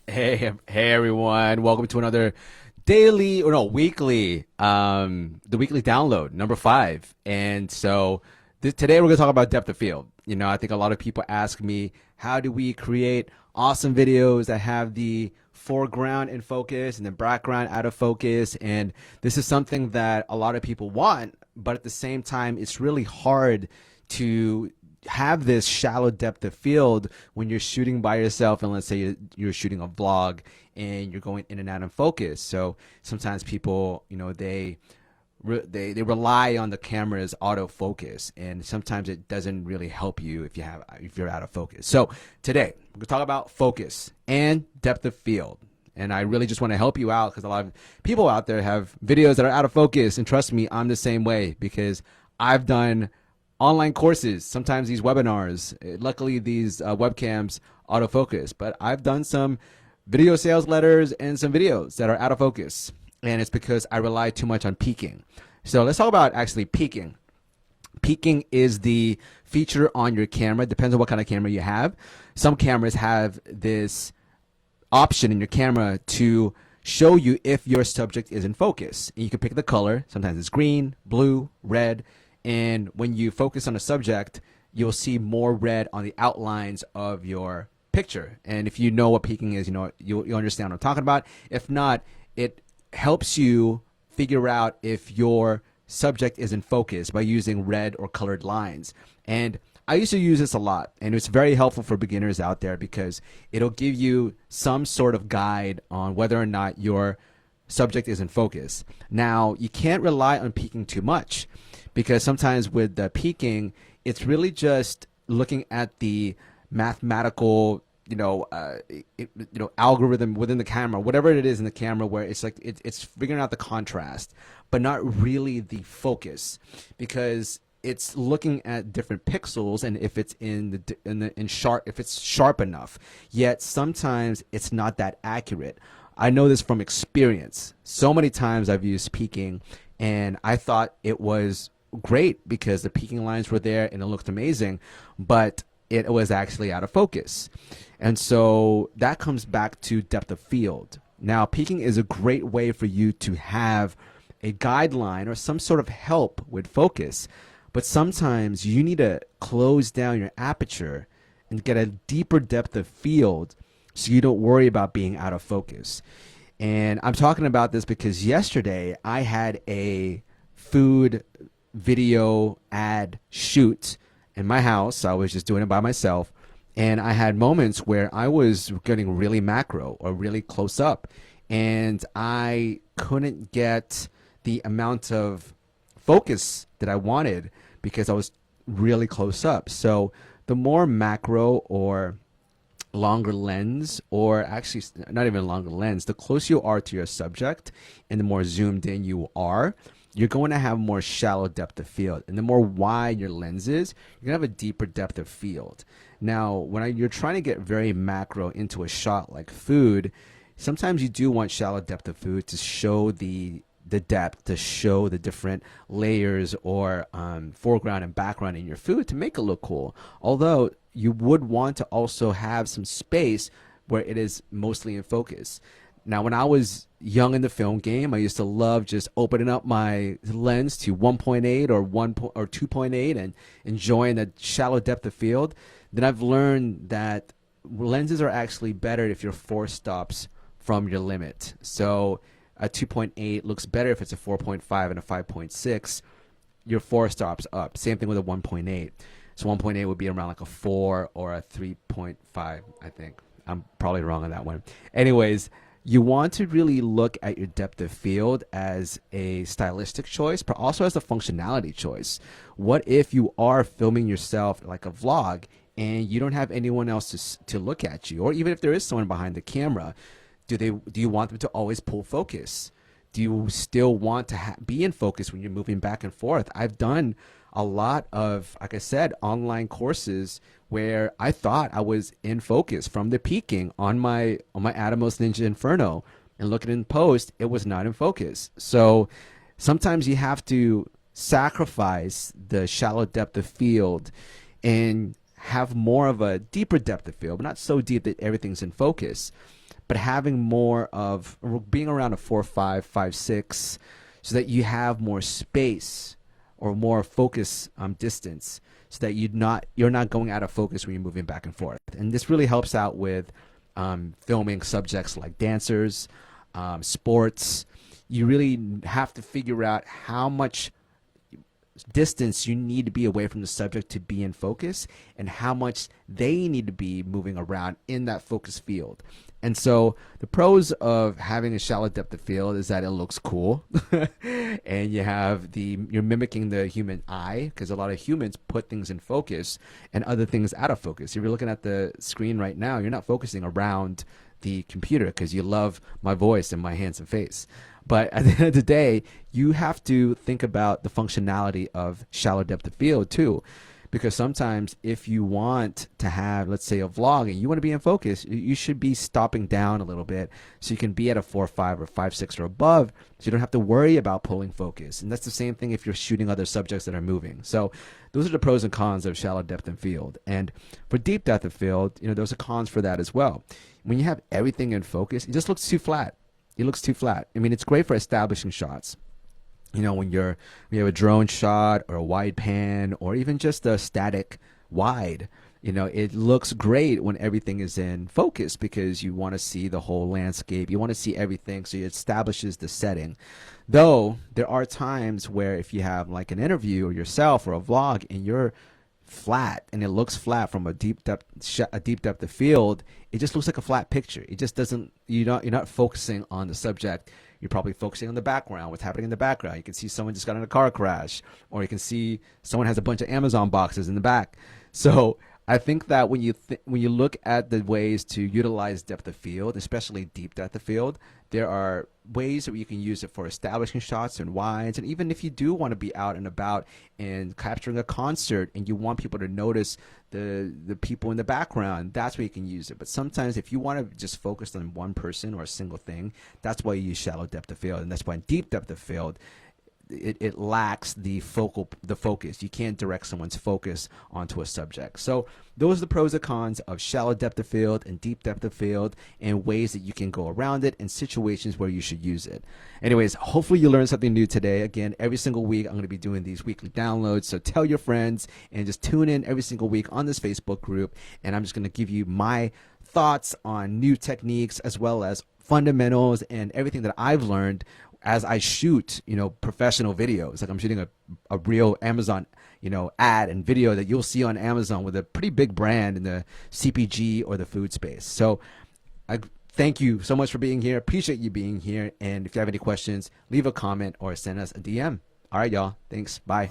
Hey everyone. Welcome to another daily or no, weekly the weekly download number 5. And so today we're going to talk about depth of field. I think a lot of people ask me, how do we create awesome videos that have the foreground in focus and the background out of focus? And this is something that a lot of people want, but at the same time it's really hard to have this shallow depth of field when you're shooting by yourself, and let's say you're shooting a vlog and you're going in and out of focus. So sometimes people, they rely on the camera's autofocus, and sometimes it doesn't really help you if you're out of focus. So today we're gonna talk about focus and depth of field. And I really just want to help you out because a lot of people out there have videos that are out of focus, and trust me, I'm the same way because I've done online courses, sometimes these webinars. Luckily, these webcams autofocus, but I've done some video sales letters and some videos that are out of focus, and it's because I rely too much on peaking. So let's talk about actually peaking. Peaking is the feature on your camera. It depends on what kind of camera you have. Some cameras have this option in your camera to show you if your subject is in focus. And you can pick the color. Sometimes it's green, blue, red. And when you focus on a subject, you'll see more red on the outlines of your picture. And if you know what peaking is, you'll understand what I'm talking about. If not, it helps you figure out if your subject is in focus by using red or colored lines. And I used to use this a lot, and it's very helpful for beginners out there because it'll give you some sort of guide on whether or not your subject is in focus. Now, you can't rely on peaking too much, because sometimes with the peaking, it's really just looking at the mathematical, algorithm within the camera, whatever it is in the camera, where it's like it's figuring out the contrast, but not really the focus, because it's looking at different pixels and if it's if it's sharp enough. Yet sometimes it's not that accurate. I know this from experience. So many times I've used peaking, and I thought it was great because the peaking lines were there and it looked amazing, but it was actually out of focus. And so that comes back to depth of field. Now, peaking is a great way for you to have a guideline or some sort of help with focus, but sometimes you need to close down your aperture and get a deeper depth of field so you don't worry about being out of focus. And I'm talking about this because yesterday I had a food video ad shoot in my house. I was just doing it by myself, and I had moments where I was getting really macro or really close up, and I couldn't get the amount of focus that I wanted because I was really close up. So the more macro or longer lens, or actually not even longer lens, the closer you are to your subject and the more zoomed in you are, you're going to have more shallow depth of field. And the more wide your lens is, you're going to have a deeper depth of field. Now, when you're trying to get very macro into a shot like food, sometimes you do want shallow depth of field to show the depth, to show the different layers or foreground and background in your food to make it look cool. Although you would want to also have some space where it is mostly in focus. Now, when I was young in the film game, I used to love just opening up my lens to 1.8 or 2.8 and enjoying the shallow depth of field. Then I've learned that lenses are actually better if you're 4 stops from your limit. So a 2.8 looks better if it's a 4.5 and a 5.6. You're 4 stops up. Same thing with a 1.8. So 1.8 would be around like a 4 or a 3.5, I think. I'm probably wrong on that one. Anyways, you want to really look at your depth of field as a stylistic choice, but also as a functionality choice. What if you are filming yourself like a vlog and you don't have anyone else to look at you? Or even if there is someone behind the camera, do you want them to always pull focus? Do you still want to be in focus when you're moving back and forth? I've done a lot of, like I said, online courses where I thought I was in focus from the peaking on my Atomos Ninja Inferno, and looking in post, it was not in focus. So sometimes you have to sacrifice the shallow depth of field and have more of a deeper depth of field, but not so deep that everything's in focus. but having more of being around a 4.5, 5.6, so that you have more space or more focus distance, so that you're not going out of focus when you're moving back and forth. And this really helps out with filming subjects like dancers, sports. You really have to figure out how much distance you need to be away from the subject to be in focus, and how much they need to be moving around in that focus field. And so the pros of having a shallow depth of field is that it looks cool, and you're mimicking the human eye, because a lot of humans put things in focus and other things out of focus. If you're looking at the screen right now, you're not focusing around the computer because you love my voice and my handsome face. But at the end of the day, you have to think about the functionality of shallow depth of field too. Because sometimes if you want to have, let's say, a vlog and you want to be in focus, you should be stopping down a little bit so you can be at a 4.5 or 5.6 or above, so you don't have to worry about pulling focus. And that's the same thing if you're shooting other subjects that are moving. So those are the pros and cons of shallow depth of field. And for deep depth of field, those are cons for that as well. When you have everything in focus, it just looks too flat. It looks too flat. I mean, it's great for establishing shots. When you have a drone shot or a wide pan or even just a static wide, it looks great when everything is in focus, because you want to see the whole landscape. You want to see everything, so it establishes the setting. Though there are times where if you have like an interview or yourself or a vlog and you're flat and it looks flat from a deep depth of field, it just looks like a flat picture. It just doesn't, you're not focusing on the subject. You're probably focusing on the background, what's happening in the background. You can see someone just got in a car crash, or you can see someone has a bunch of Amazon boxes in the back. So I think that when you look at the ways to utilize depth of field, especially deep depth of field, there are ways that you can use it for establishing shots and wides. And even if you do want to be out and about and capturing a concert and you want people to notice the people in the background, that's where you can use it. But sometimes if you want to just focus on one person or a single thing, that's why you use shallow depth of field. And that's why in deep depth of field, it lacks the focus. You can't direct someone's focus onto a subject. So those are the pros and cons of shallow depth of field and deep depth of field, and ways that you can go around it and situations where you should use it. Anyways, hopefully you learned something new today. Again, every single week I'm going to be doing these weekly downloads, so tell your friends and just tune in every single week on this Facebook group, and I'm just going to give you my thoughts on new techniques as well as fundamentals and everything that I've learned as I shoot, professional videos. Like I'm shooting a real Amazon, ad and video that you'll see on Amazon with a pretty big brand in the CPG or the food space. So I thank you so much for being here. Appreciate you being here. And if you have any questions, leave a comment or send us a DM. All right, y'all. Thanks. Bye.